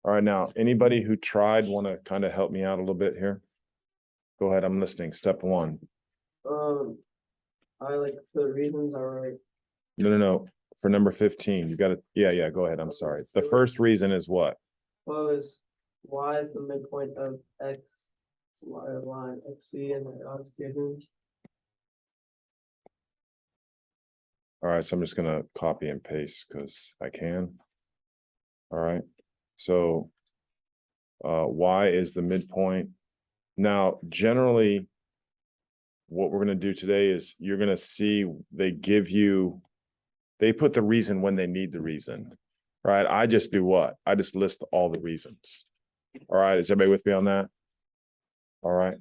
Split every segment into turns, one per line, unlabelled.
All right, now, anybody who tried want to kind of help me out a little bit here? Go ahead, I'm listening. Step one.
I like the reasons are right.
No. For number 15, you got to, yeah, go ahead. I'm sorry. The first reason is what?
Was y is the midpoint of x, y line xc and the odds given.
All right, so I'm just gonna copy and paste because I can. All right, so y is the midpoint. Now, generally, what we're gonna do today is you're gonna see they put the reason when they need the reason, right? I just do what? I just list all the reasons. All right, is everybody with me on that? All right.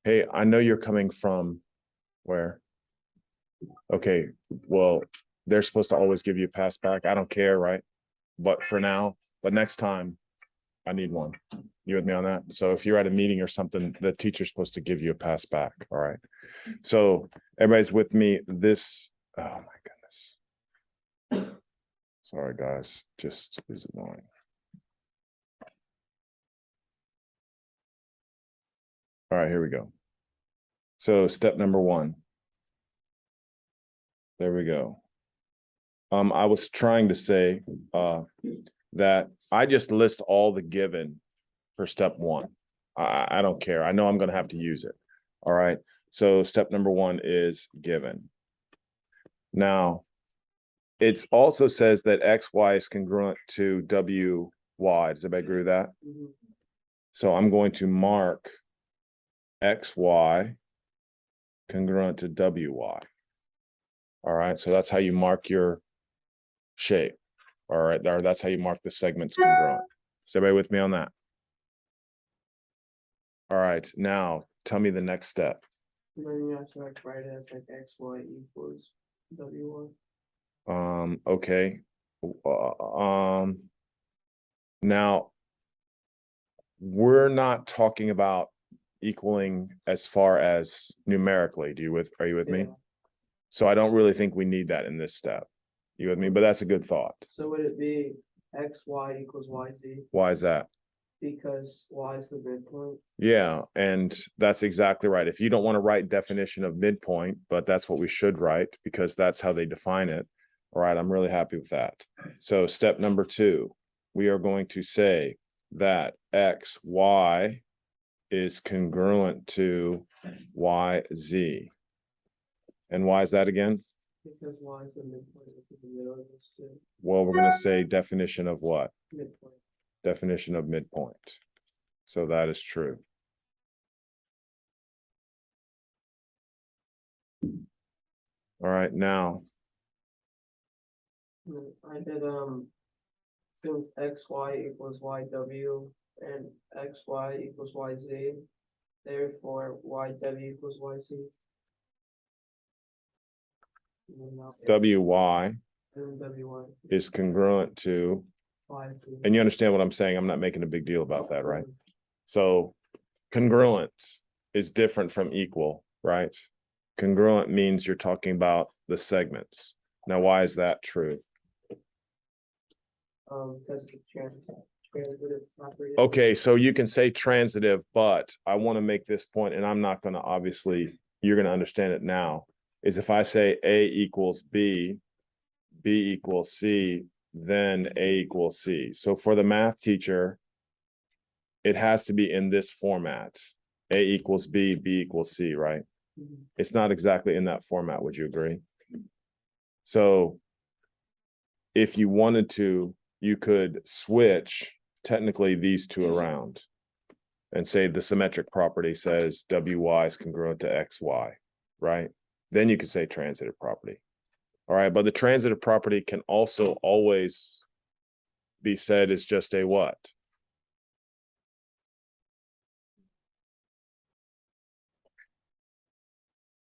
Hey, I know you're coming from where? Okay, well, they're supposed to always give you a pass back. I don't care, right? But for now, but next time, I need one. You with me on that? So if you're at a meeting or something, the teacher's supposed to give you a pass back. All right. So everybody's with me. This, oh my goodness. Sorry, guys, just is annoying. All right, here we go. So step number one. There we go. I was trying to say that I just list all the given for step one. I don't care. I know I'm going to have to use it. All right. So step number one is given. Now, it also says that XY is congruent to WY. Does everybody agree with that?
Mm-hmm.
So I'm going to mark XY congruent to WY. All right. So that's how you mark your shape. All right. Or that's how you mark the segments congruent. Is everybody with me on that? All right. Now tell me the next step.
Then you have to like write it as like xy equals w1.
Okay. Now we're not talking about equaling as far as numerically. Are you with me? So I don't really think we need that in this step. You with me? But that's a good thought.
So would it be xy equals yz?
Why is that?
Because y is the midpoint.
Yeah, and that's exactly right. If you don't want to write definition of midpoint, but that's what we should write because that's how they define it. All right, I'm really happy with that. So step number two, we are going to say that XY is congruent to YZ. And why is that again?
Because y is the midpoint of the middle of those two.
Well, we're going to say definition of what?
Midpoint.
Definition of midpoint. So that is true. All right, now.
I did since xy equals yw and xy equals yz, therefore yw equals yc.
WY
And wy
is congruent to,
yz.
and you understand what I'm saying? I'm not making a big deal about that, right? So congruent is different from equal, right? Congruent means you're talking about the segments. Now, why is that true?
Because it's transitive property.
Okay, so you can say transitive, but I want to make this point, and I'm not going to obviously, you're going to understand it now, is if I say A equals B, B equals C, then A equals C. So for the math teacher, it has to be in this format. A equals B, B equals C, right?
Mhm.
It's not exactly in that format. Would you agree? So if you wanted to, you could switch technically these two around and say the symmetric property says WY is congruent to XY, right? Then you could say transitive property. All right, but the transitive property can also always be said as just a what?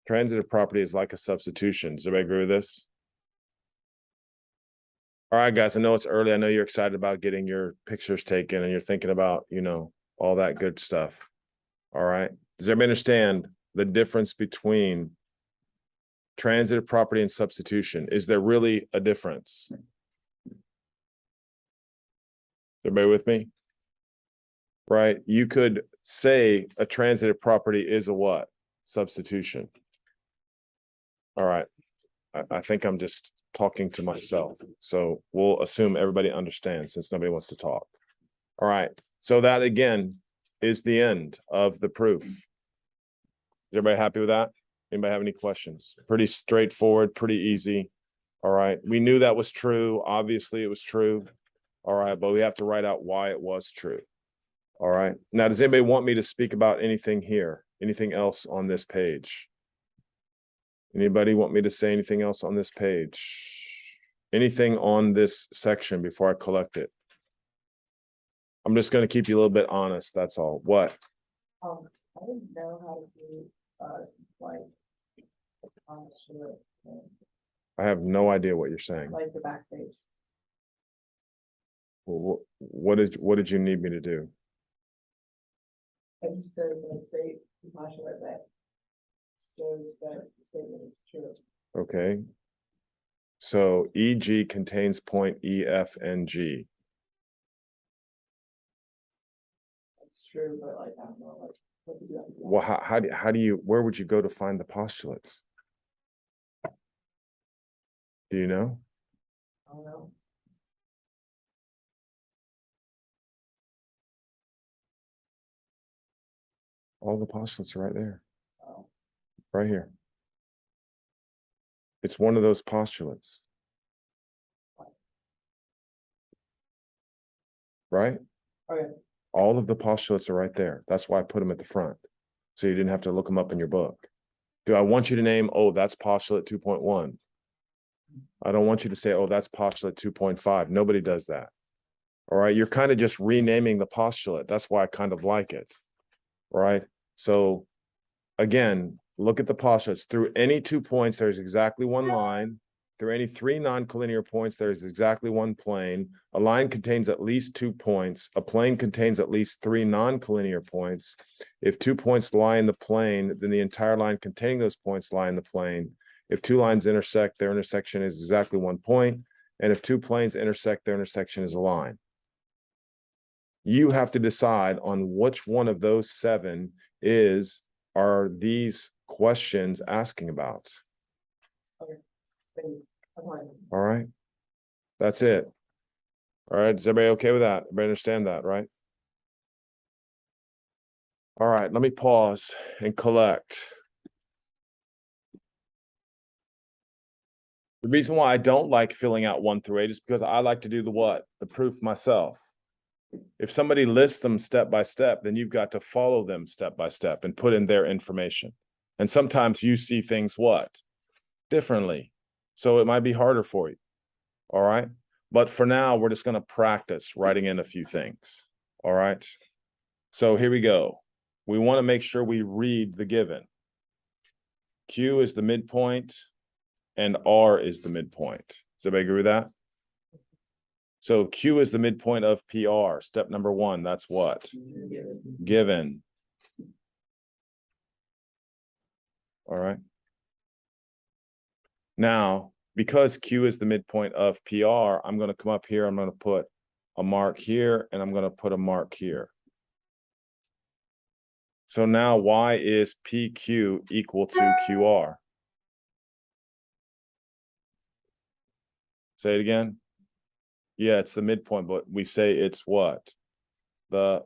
Transitive property is like a substitution. Does everybody agree with this? All right, guys, I know it's early. I know you're excited about getting your pictures taken and you're thinking about, all that good stuff. All right. Does everybody understand the difference between transitive property and substitution? Is there really a difference? Everybody with me? Right? You could say a transitive property is a what? Substitution. All right. I think I'm just talking to myself. So we'll assume everybody understands since nobody wants to talk. All right. So that again is the end of the proof. Is everybody happy with that? Anybody have any questions? Pretty straightforward, pretty easy. All right. We knew that was true. Obviously, it was true. All right. But we have to write out why it was true. All right. Now, does anybody want me to speak about anything here? Anything else on this page? Anybody want me to say anything else on this page? Anything on this section before I collect it? I'm just going to keep you a little bit honest. That's all. What?
I didn't know how to do, like,
I have no idea what you're saying.
like the back face.
What did you need me to do?
I just said the state postulate that shows that the statement is true.
Okay. So EG contains point E, F, and G.
It's true, but like, I don't know, like, what to do after that.
Well, how do you, where would you go to find the postulates? Do you know?
I don't know.
All the postulates are right there,
Oh,
right here. It's one of those postulates. Right?
okay.
All of the postulates are right there. That's why I put them at the front. So you didn't have to look them up in your book. Do I want you to name, oh, that's postulate 2.1? I don't want you to say, oh, that's postulate 2.5. Nobody does that. All right. You're kind of just renaming the postulate. That's why I kind of like it. All right. So again, look at the postulates. Through any 2 points, there's exactly one line. Through any 3 non-collinear points, there's exactly one plane. A line contains at least 2 points. A plane contains at least 3 non-collinear points. If 2 points lie in the plane, then the entire line containing those points lie in the plane. If 2 lines intersect, their intersection is exactly 1 point. And if 2 planes intersect, their intersection is a line. You have to decide on which one of those 7 are these questions asking about. All right. That's it. All right. Is everybody okay with that? Everybody understand that, right? All right. Let me pause and collect. The reason why I don't like filling out 1 through 8 is because I like to do the what? The proof myself. If somebody lists them step by step, then you've got to follow them step by step and put in their information. And sometimes you see things what? Differently. So it might be harder for you. All right. But for now, we're just going to practice writing in a few things. All right. So here we go. We want to make sure we read the given. Q is the midpoint and R is the midpoint. Does everybody agree with that? So Q is the midpoint of PR. Step number 1, that's what? Given. All right. Now, because Q is the midpoint of PR, I'm going to come up here. I'm going to put a mark here and I'm going to put a mark here. So now why is PQ equal to QR? Say it again. Yeah, it's the midpoint, but we say it's what? The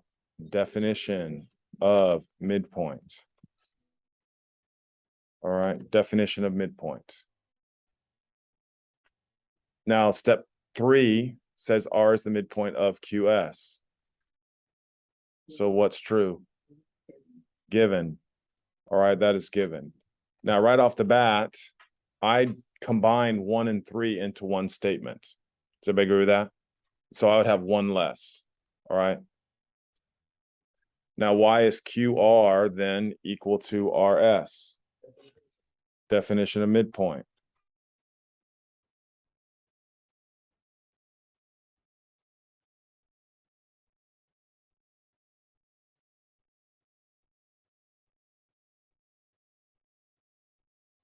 definition of midpoint. All right, definition of midpoint. Now, step 3 says R is the midpoint of QS. So what's true? Given. All right, that is given. Now, right off the bat, I combine 1 and 3 into one statement. Does everybody agree with that? So I would have 1 less. All right. Now, why is QR then equal to RS? Definition of midpoint.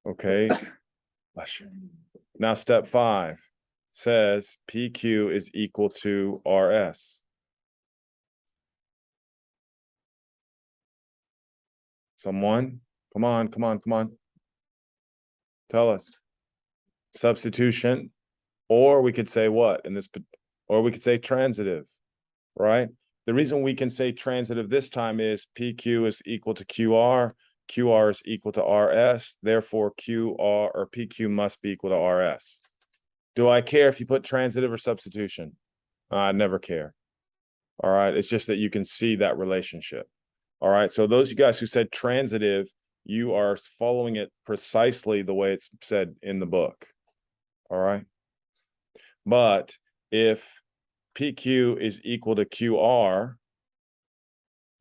Okay. Now, step 5 says PQ is equal to RS. Someone, come on, come on, come on. Tell us. Substitution, or we could say what in this, or we could say transitive, right? The reason we can say transitive this time is PQ is equal to QR, QR is equal to RS, therefore QR or PQ must be equal to RS. Do I care if you put transitive or substitution? I never care. All right, it's just that you can see that relationship. All right, so those of you guys who said transitive, you are following it precisely the way it's said in the book. All right. But if PQ is equal to QR,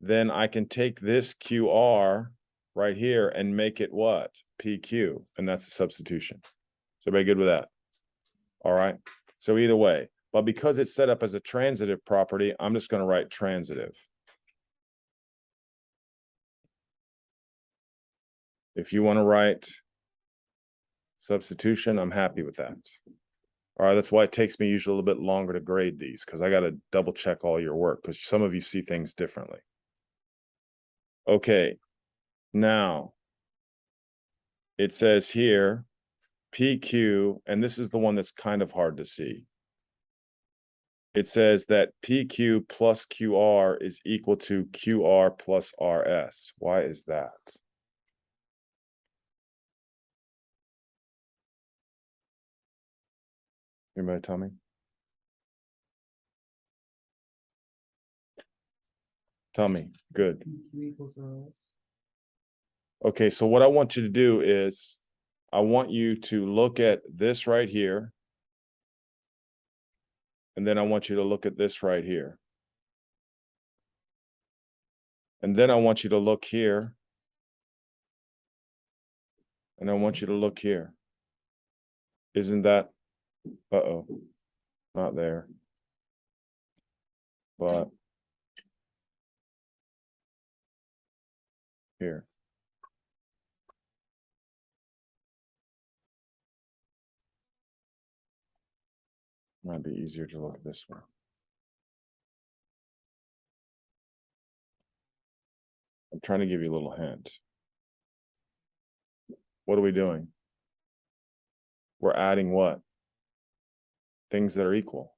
then I can take this QR right here and make it what? PQ, and that's a substitution. Is everybody good with that? All right. So either way, but because it's set up as a transitive property, I'm just going to write transitive. If you want to write substitution, I'm happy with that. All right, that's why it takes me usually a little bit longer to grade these, because I got to double check all your work, because some of you see things differently. Okay, now it says here PQ, and this is the one that's kind of hard to see. It says that PQ plus QR is equal to QR plus RS. Why is that? Anybody tell me? Tell me. Good. Okay, so what I want you to do is I want you to look at this right here. And then I want you to look at this right here. And then I want you to look here. And I want you to look here. Isn't that, uh-oh, not there. But here. Might be easier to look at this one. I'm trying to give you a little hint. What are we doing? We're adding what? Things that are equal.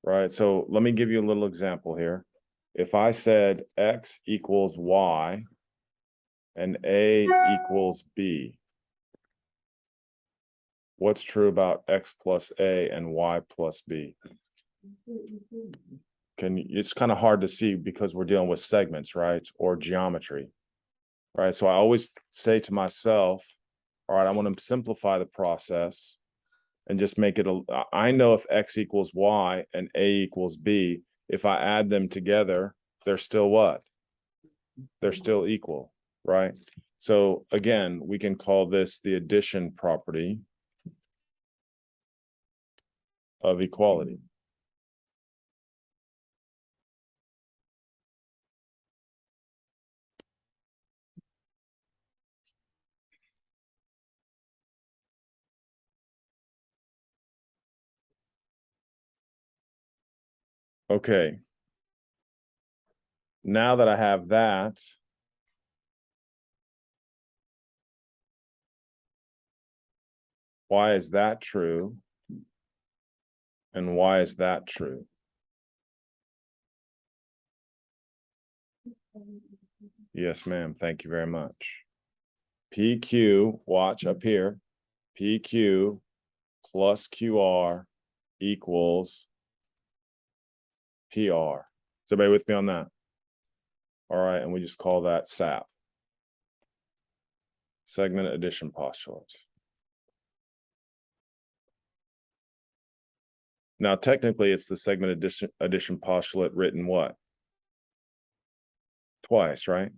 Right? So let me give you a little example here. If I said X equals Y and A equals B, what's true about X plus A and Y plus B? It's kind of hard to see because we're dealing with segments, right? Or geometry, right? So I always say to myself, all right, I want to simplify the process and just make it I know if X equals Y and A equals B, if I add them together, they're still what? They're still equal, right? So again, we can call this the addition property of equality. Okay. Now that I have that, why is that true? And why is that true? Yes, ma'am. Thank you very much. PQ, watch up here. PQ plus QR equals PR. Is everybody with me on that? All right, and we just call that SAP. Segment addition postulate. Now, technically, it's the segment addition postulate written what? Twice, right?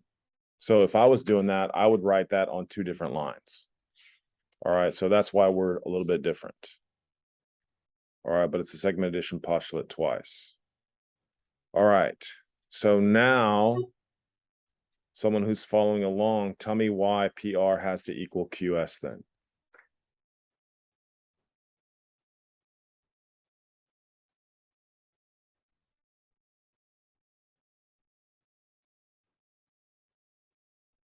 So if I was doing that, I would write that on two different lines. All right, so that's why we're a little bit different. All right, but it's a segment addition postulate twice. All right, so now someone who's following along, tell me why PR has to equal QS then.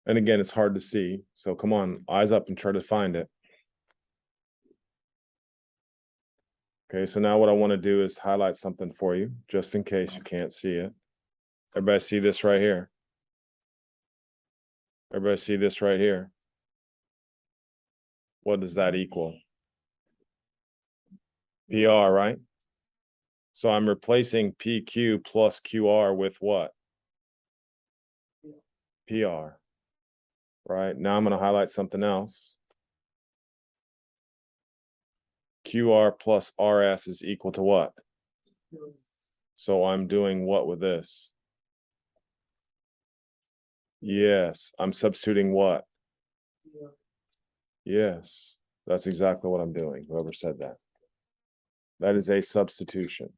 And again, it's hard to see. So come on, eyes up and try to find it. Okay, so now what I want to do is highlight something for you, just in case you can't see it. Everybody see this right here? Everybody see this right here? What does that equal? PR, right? So I'm replacing PQ plus QR with what? PR. Right, now I'm going to highlight something else. QR plus RS is equal to what? So I'm doing what with this? Yes, I'm substituting what? Yes, that's exactly what I'm doing, whoever said that. That is a substitution.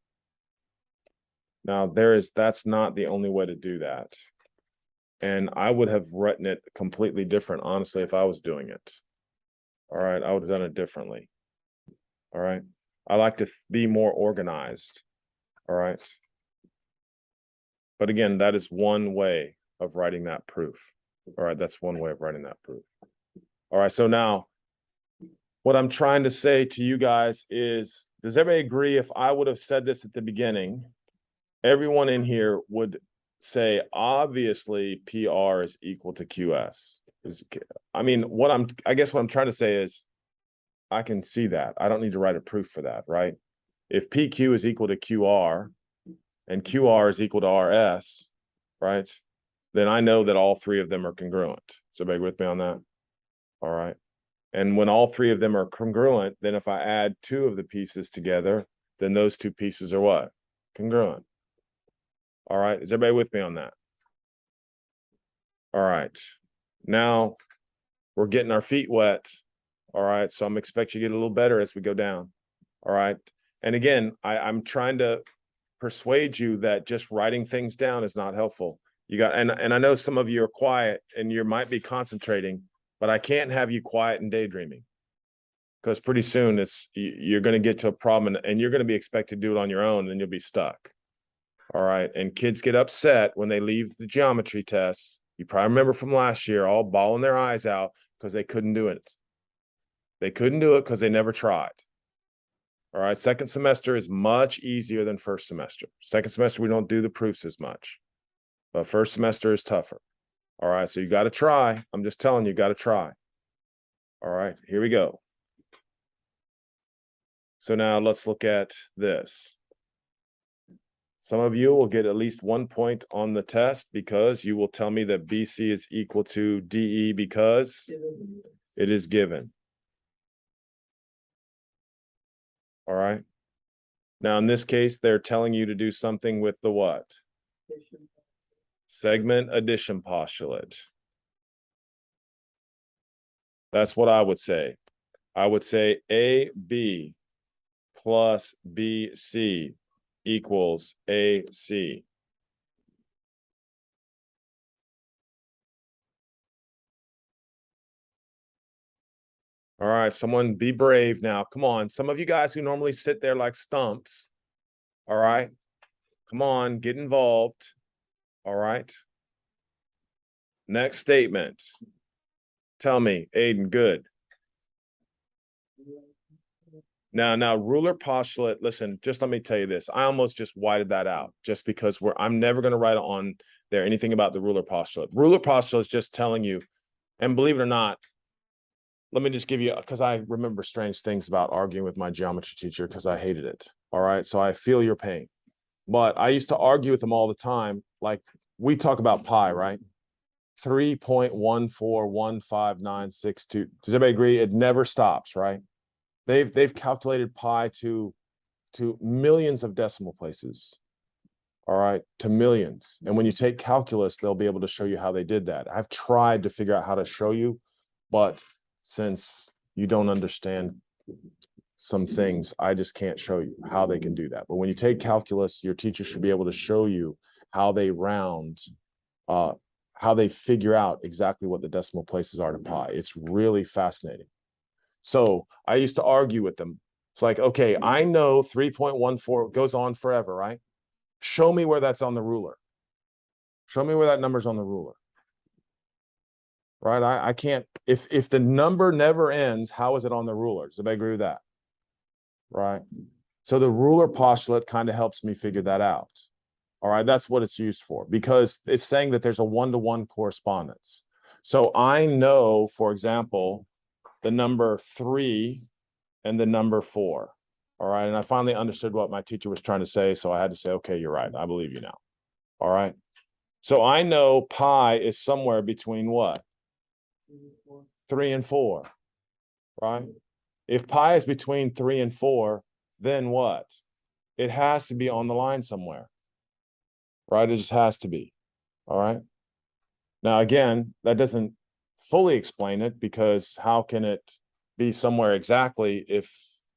Now, that's not the only way to do that. And I would have written it completely different, honestly, if I was doing it. All right, I would have done it differently. All right, I like to be more organized. All right. But again, that is one way of writing that proof. All right, that's one way of writing that proof. All right, so now what I'm trying to say to you guys is, does everybody agree if I would have said this at the beginning, everyone in here would say, obviously, PR is equal to QS. I mean, I guess what I'm trying to say is, I can see that. I don't need to write a proof for that, right? If PQ is equal to QR and QR is equal to RS, right? Then I know that all three of them are congruent. So everybody with me on that? All right. And when all three of them are congruent, then if I add two of the pieces together, then those two pieces are what? Congruent. All right. Is everybody with me on that? All right. Now we're getting our feet wet. All right. So I'm expecting you to get a little better as we go down. All right. And again, I'm trying to persuade you that just writing things down is not helpful. And I know some of you are quiet and you might be concentrating, but I can't have you quiet and daydreaming, because pretty soon you're going to get to a problem and you're going to be expected to do it on your own, and then you'll be stuck. All right. And kids get upset when they leave the geometry tests. You probably remember from last year, all bawling their eyes out because they couldn't do it. They couldn't do it because they never tried. All right. Second semester is much easier than first semester. Second semester, we don't do the proofs as much, but first semester is tougher. All right. So you got to try. I'm just telling you, got to try. All right. Here we go. So now let's look at this. Some of you will get at least 1 point on the test because you will tell me that BC is equal to DE because it is given. All right. Now, in this case, they're telling you to do something with the what? Segment addition postulate. That's what I would say. I would say AB plus BC equals AC. All right, someone be brave now. Come on. Some of you guys who normally sit there like stumps. All right. Come on, get involved. All right. Next statement. Tell me, Aiden, good. Now, ruler postulate, listen, just let me tell you this. I almost just whited that out just because I'm never going to write on there anything about the ruler postulate. Ruler postulate is just telling you, and believe it or not, let me just give you, because I remember strange things about arguing with my geometry teacher because I hated it. All right. So I feel your pain. But I used to argue with them all the time. Like we talk about pi, right? 3.1415962. Does everybody agree? It never stops, right? They've calculated pi to millions of decimal places. All right, to millions. And when you take calculus, they'll be able to show you how they did that. I've tried to figure out how to show you, but since you don't understand some things, I just can't show you how they can do that. But when you take calculus, your teacher should be able to show you how they round, how they figure out exactly what the decimal places are to pi. It's really fascinating. So I used to argue with them. It's like, okay, I know 3.14 goes on forever, right? Show me where that's on the ruler. Show me where that number's on the ruler. right? I can't, if the number never ends, how is it on the ruler? Does anybody agree with that? Right? So the ruler postulate kind of helps me figure that out. All right, that's what it's used for, because it's saying that there's a one-to-one correspondence. So I know, for example, the number 3 and the number 4. All right, and I finally understood what my teacher was trying to say, so I had to say, okay, you're right, I believe you now. All right, so I know pi is somewhere between what? 3 and 4, right? If pi is between 3 and 4, then what? It has to be on the line somewhere, right? It just has to be. All right. Now, again, that doesn't fully explain it, because how can it be somewhere exactly if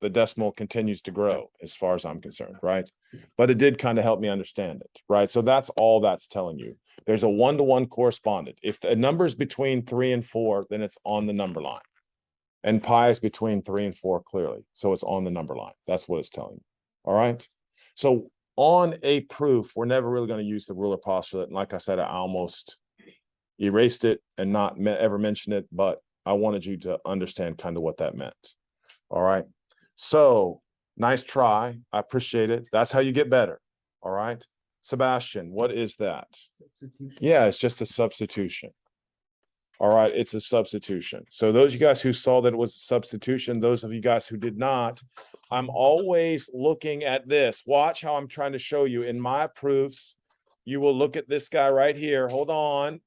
the decimal continues to grow, as far as I'm concerned, right? But it did kind of help me understand it, right? So that's all that's telling you. There's a one-to-one correspondent. If the number is between 3 and 4, then it's on the number line. And pi is between 3 and 4 clearly, so it's on the number line. That's what it's telling you. All right. So on a proof, we're never really going to use the ruler postulate. And like I said, I almost erased it and not ever mentioned it, but I wanted you to understand kind of what that meant. All right. So nice try. I appreciate it. That's how you get better. All right. Sebastian, what is that? Yeah, it's just a substitution. All right, it's a substitution. So those of you guys who saw that it was a substitution, those of you guys who did not, I'm always looking at this. Watch how I'm trying to show you in my proofs. You will look at this guy right here. Hold on.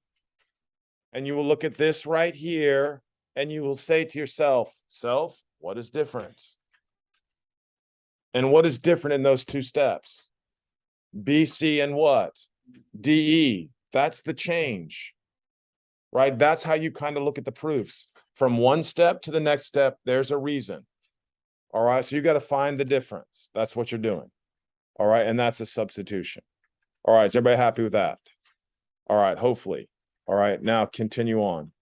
And you will look at this right here, and you will say to yourself, self, what is different? And what is different in those two steps? BC and what? DE. That's the change. Right? That's how you kind of look at the proofs. From one step to the next step, there's a reason. All right. So you got to find the difference. That's what you're doing. All right. And that's a substitution. All right. Is everybody happy with that? All right. Hopefully. All right. Now continue on.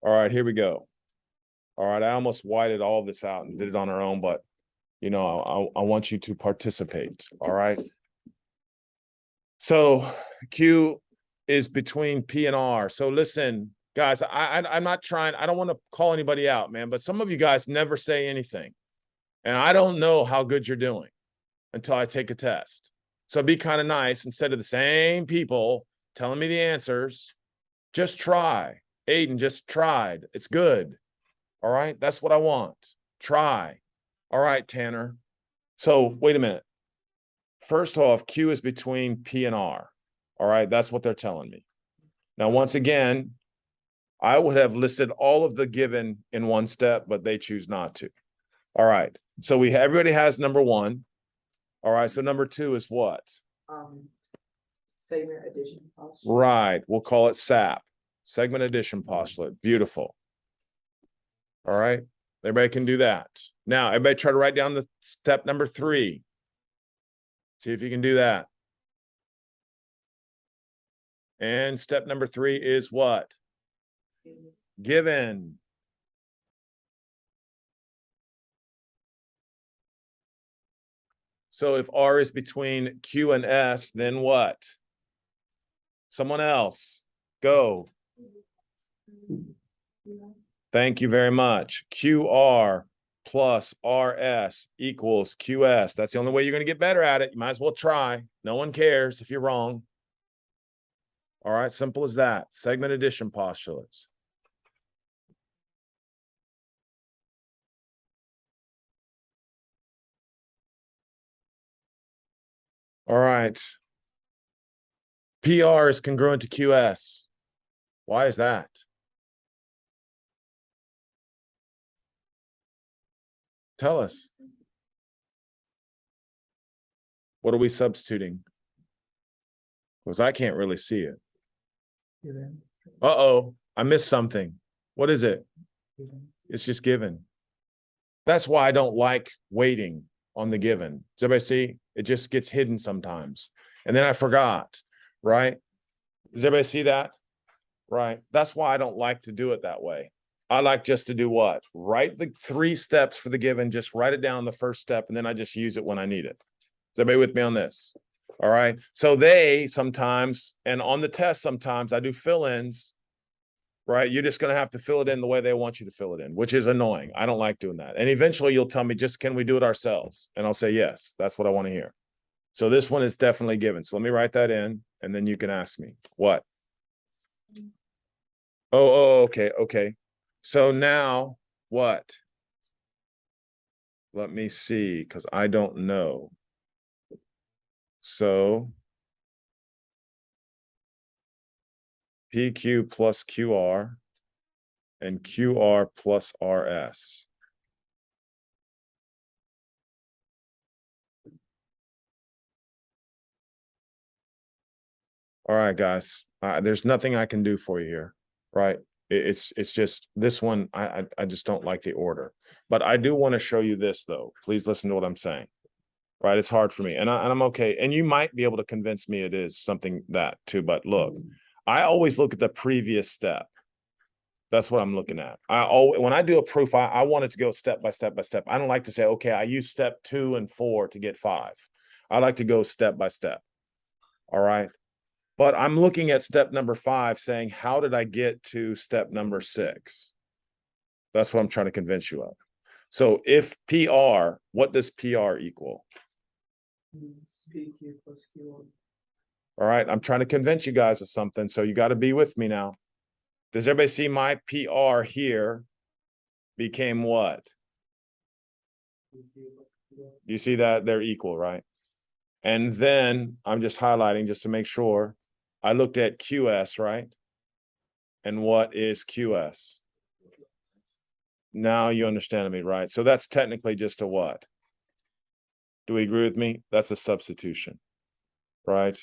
All right. Here we go. All right. I almost whited all this out and did it on our own, but you know, I want you to participate. All right. So Q is between P and R. So listen, guys, I'm not trying, I don't want to call anybody out, man, but some of you guys never say anything. And I don't know how good you're doing until I take a test. So be kind of nice. Instead of the same people telling me the answers, just try. Aiden just tried. It's good. All right. That's what I want. Try. All right, Tanner. So wait a minute. First off, Q is between P and R. All right, that's what they're telling me. Now, once again, I would have listed all of the given in one step, but they choose not to. All right, so everybody has number 1. All right, so number 2 is what?
Segment addition postulate.
Right, we'll call it SAP, segment addition postulate. Beautiful. All right, everybody can do that. Now, everybody try to write down the step number 3. See if you can do that. And step number 3 is what? Given. So if R is between Q and S, then what? Someone else. Go. Thank you very much. QR plus RS equals QS. That's the only way you're going to get better at it. You might as well try. No one cares if you're wrong. All right, simple as that. Segment addition postulates. All right. PR is congruent to QS. Why is that? Tell us. What are we substituting? Because I can't really see it. Uh-oh, I missed something. What is it? It's just given. That's why I don't like waiting on the given. Does everybody see? It just gets hidden sometimes. And then I forgot, right? Does everybody see that? Right. That's why I don't like to do it that way. I like just to do what? Write the 3 steps for the given, just write it down the first step, and then I just use it when I need it. Is everybody with me on this? All right. So they sometimes, and on the test, sometimes I do fill-ins. right? You're just gonna have to fill it in the way they want you to fill it in, which is annoying. I don't like doing that. And eventually you'll tell me, just can we do it ourselves? And I'll say, yes, that's what I want to hear. So this one is definitely given. So let me write that in and then you can ask me what? Oh, okay, okay. So now what? Let me see, because I don't know. So PQ plus QR and QR plus RS. All right, guys, there's nothing I can do for you here, right? It's just this one, I just don't like the order. But I do want to show you this though. Please listen to what I'm saying. Right? It's hard for me. And I'm okay. And you might be able to convince me it is something that too. But look, I always look at the previous step. That's what I'm looking at. When I do a proof, I want it to go step by step by step. I don't like to say, okay, I use step 2 and 4 to get 5. I like to go step by step. All right. But I'm looking at step number 5 saying, how did I get to step number 6? That's what I'm trying to convince you of. So if PR, what does PR equal?
PQ plus Q1.
All right, I'm trying to convince you guys of something, so you got to be with me now. Does everybody see my PR here became what? You see that? They're equal, right? And then I'm just highlighting just to make sure. I looked at QS, right? And what is QS? Now you understand me, right? So that's technically just a what? Do we agree with me? That's a substitution, right?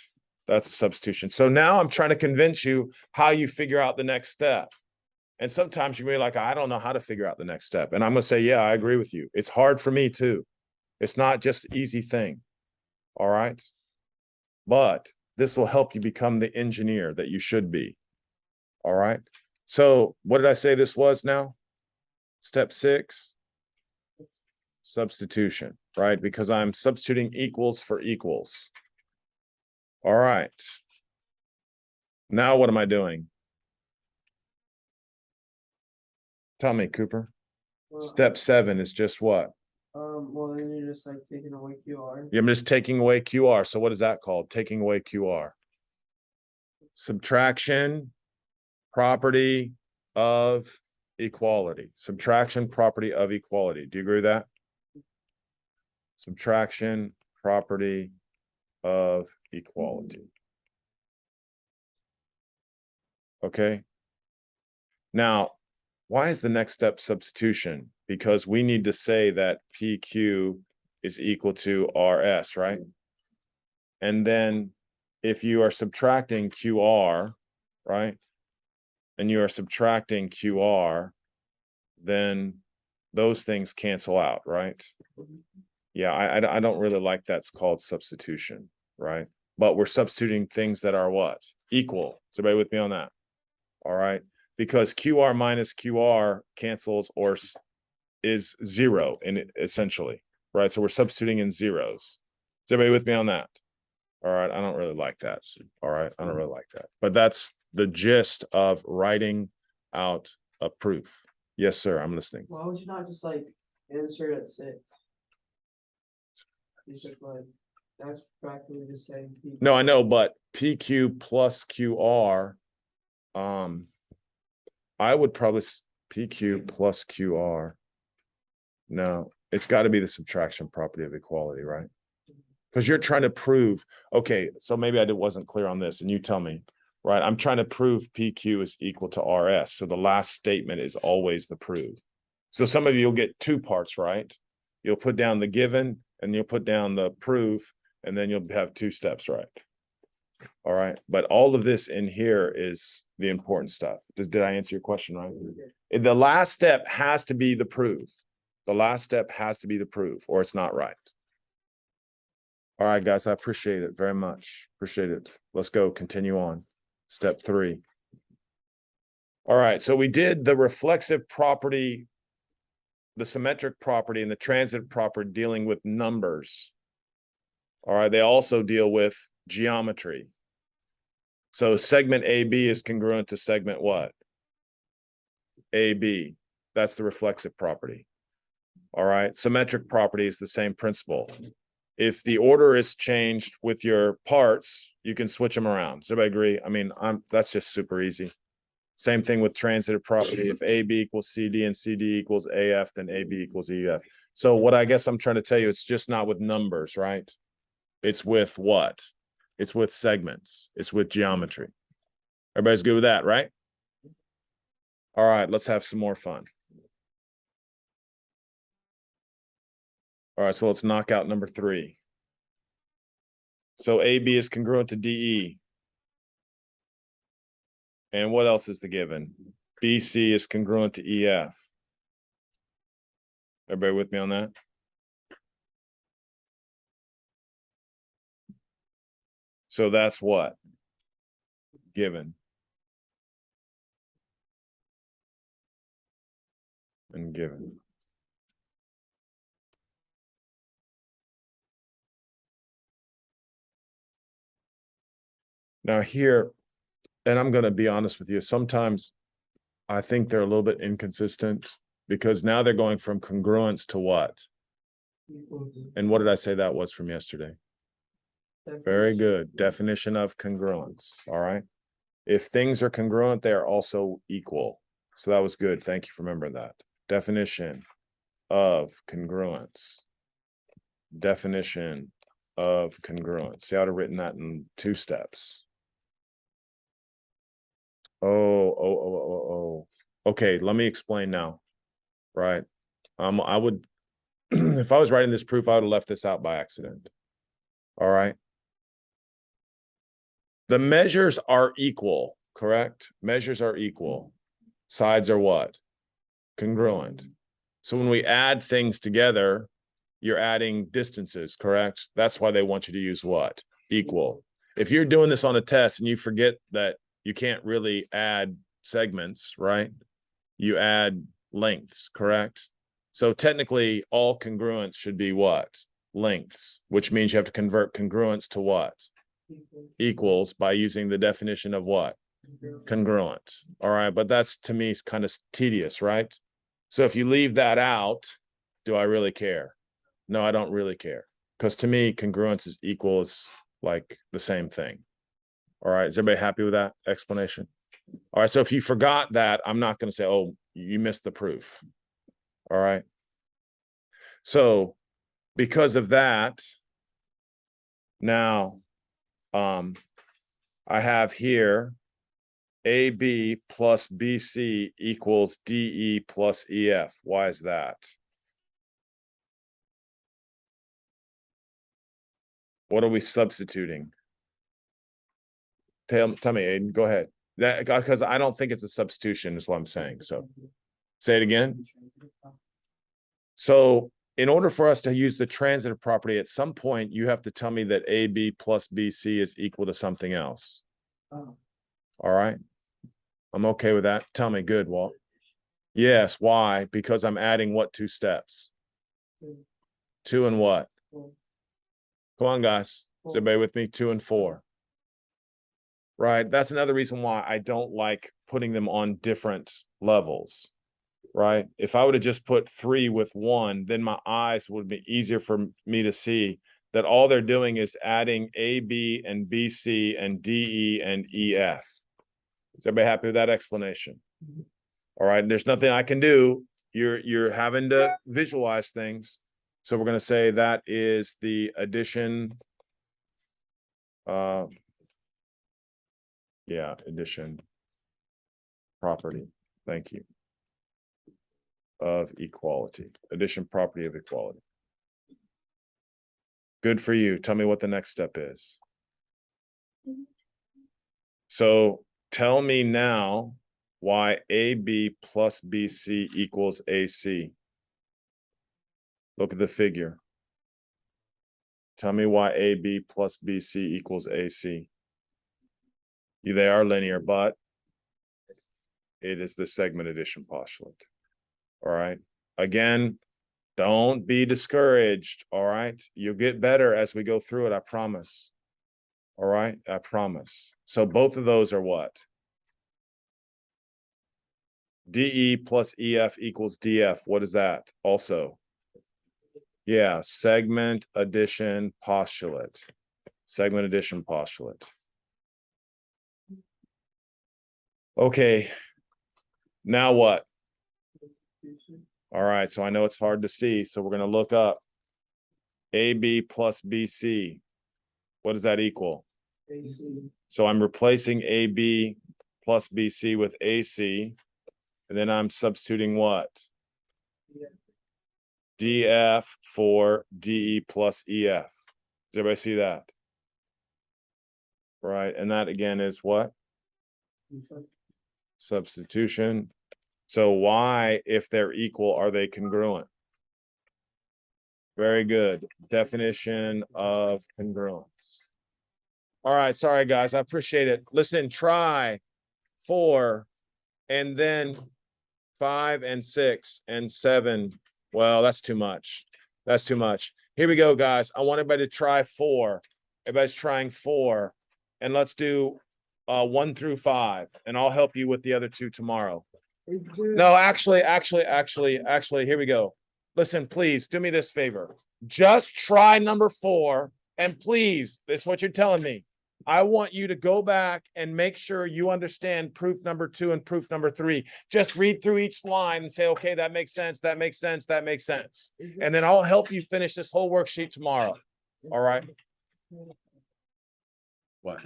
That's a substitution. So now I'm trying to convince you how you figure out the next step. And sometimes you're like, I don't know how to figure out the next step. And I'm going to say, yeah, I agree with you. It's hard for me too. It's not just an easy thing. All right. But this will help you become the engineer that you should be. All right. So what did I say this was now? Step 6, substitution, right? Because I'm substituting equals for equals. All right. Now what am I doing? Tell me, Cooper.
Well,
Step 7 is just what?
well, then you're just like taking away QR.
Yeah, I'm just taking away QR. So what is that called? Taking away QR. Subtraction, property of equality. Subtraction, property of equality. Do you agree with that? Subtraction, property of equality. Okay. Now, why is the next step substitution? Because we need to say that PQ is equal to RS, right? And then if you are subtracting QR, right? And you are subtracting QR, then those things cancel out, right? Yeah, I don't really like that's called substitution, right? But we're substituting things that are what? Equal. Is everybody with me on that? All right. Because QR minus QR cancels or is 0 in it essentially, right? So we're substituting in zeros. Is everybody with me on that? All right. I don't really like that. All right. I don't really like that. But that's the gist of writing out a proof. Yes, sir. I'm listening.
Why would you not just like insert at 6? It's just like, that's practically just saying. PQ.
No, I know, but PQ plus QR, I would probably PQ plus QR. No, it's got to be the subtraction property of equality, right? Because you're trying to prove, okay, so maybe I wasn't clear on this, and you tell me, right? I'm trying to prove PQ is equal to RS. So the last statement is always the proof. So some of you will get 2 parts, right? You'll put down the given and you'll put down the proof, and then you'll have 2 steps, right? All right. But all of this in here is the important stuff. Did I answer your question right? The last step has to be the proof. The last step has to be the proof, or it's not right. All right, guys, I appreciate it very much. Appreciate it. Let's go continue on. Step 3. All right, so we did the reflexive property, the symmetric property, and the transitive property dealing with numbers. All right, they also deal with geometry. So segment AB is congruent to segment what? AB. That's the reflexive property. All right, symmetric property is the same principle. If the order is changed with your parts, you can switch them around. Does everybody agree? I mean, that's just super easy. Same thing with transitive property. If AB equals CD and CD equals AF, then AB equals EF. So what I guess I'm trying to tell you, it's just not with numbers, right? It's with what? It's with segments. It's with geometry. Everybody's good with that, right? All right, let's have some more fun. All right, so let's knock out number 3. So AB is congruent to DE. And what else is the given? BC is congruent to EF. Everybody with me on that? So that's what? Given. And given. Now here, and I'm going to be honest with you, sometimes I think they're a little bit inconsistent because now they're going from congruence to what? And what did I say that was from yesterday? Very good. Definition of congruence. All right. If things are congruent, they are also equal. So that was good. Thank you for remembering that. Definition of congruence. Definition of congruence. See, I would have written that in 2 steps. Oh. Okay, let me explain now. Right. I would, if I was writing this proof, I would have left this out by accident. All right. The measures are equal, correct? Measures are equal. Sides are what? Congruent. So when we add things together, you're adding distances, correct? That's why they want you to use what? Equal. If you're doing this on a test and you forget that you can't really add segments, right? You add lengths, correct? So technically all congruence should be what? Lengths, which means you have to convert congruence to what? Equals by using the definition of what? Congruent. All right, but that's to me is kind of tedious, right? So if you leave that out, do I really care? No, I don't really care. Because to me, congruence is equals like the same thing. All right, is everybody happy with that explanation? All right, so if you forgot that, I'm not going to say, oh, you missed the proof. All right. So because of that, now I have here AB plus BC equals DE plus EF. Why is that? What are we substituting? Tell me, Aiden, go ahead. That because I don't think it's a substitution, is what I'm saying. So say it again. So in order for us to use the transitive property, at some point, you have to tell me that AB plus BC is equal to something else. All right. I'm okay with that. Tell me, good, Walt. Yes, why? Because I'm adding what 2 steps? 2 and what? Come on, guys. Is everybody with me? 2 and 4. Right. That's another reason why I don't like putting them on different levels. Right. If I would have just put 3 with 1, then my eyes would be easier for me to see that all they're doing is adding AB and BC and DE and EF. Is everybody happy with that explanation? All right. There's nothing I can do. You're having to visualize things. So we're going to say that is the addition. Yeah, addition property. Thank you. Of equality. Addition property of equality. Good for you. Tell me what the next step is. So tell me now why AB plus BC equals AC. Look at the figure. Tell me why AB plus BC equals AC. They are linear, but it is the segment addition postulate. All right. Again, don't be discouraged. All right. You'll get better as we go through it. I promise. All right. I promise. So both of those are what? DE plus EF equals DF. What is that? Also. Yeah, segment addition postulate. Segment addition postulate. Okay. Now what? All right, so I know it's hard to see, so we're gonna look up AB plus BC. What does that equal? So I'm replacing AB plus BC with AC, and then I'm substituting what? DF for DE plus EF. Does everybody see that? Right, and that again is what? Substitution. So why, if they're equal, are they congruent? Very good. Definition of congruence. All right, sorry guys, I appreciate it. Listen, try 4 and then 5 and 6 and 7. Well, that's too much. That's too much. Here we go, guys. I want everybody to try 4. Everybody's trying 4. And let's do 1 through 5. And I'll help you with the other 2 tomorrow. No, actually, here we go. Listen, please do me this favor. Just try number 4. And please, this is what you're telling me. I want you to go back and make sure you understand proof number 2 and proof number 3. Just read through each line and say, okay, that makes sense. That makes sense. That makes sense. And then I'll help you finish this whole worksheet tomorrow. All right. What?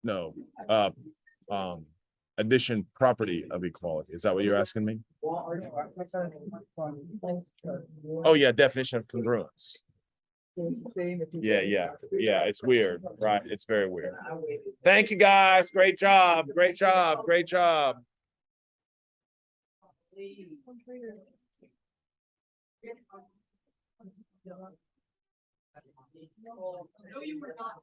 No. Addition property of equality. Is that what you're asking me? Oh yeah, definition of congruence. Yeah, it's weird, right? It's very weird. Thank you guys. Great job. Great job. Great job.
No, you were not.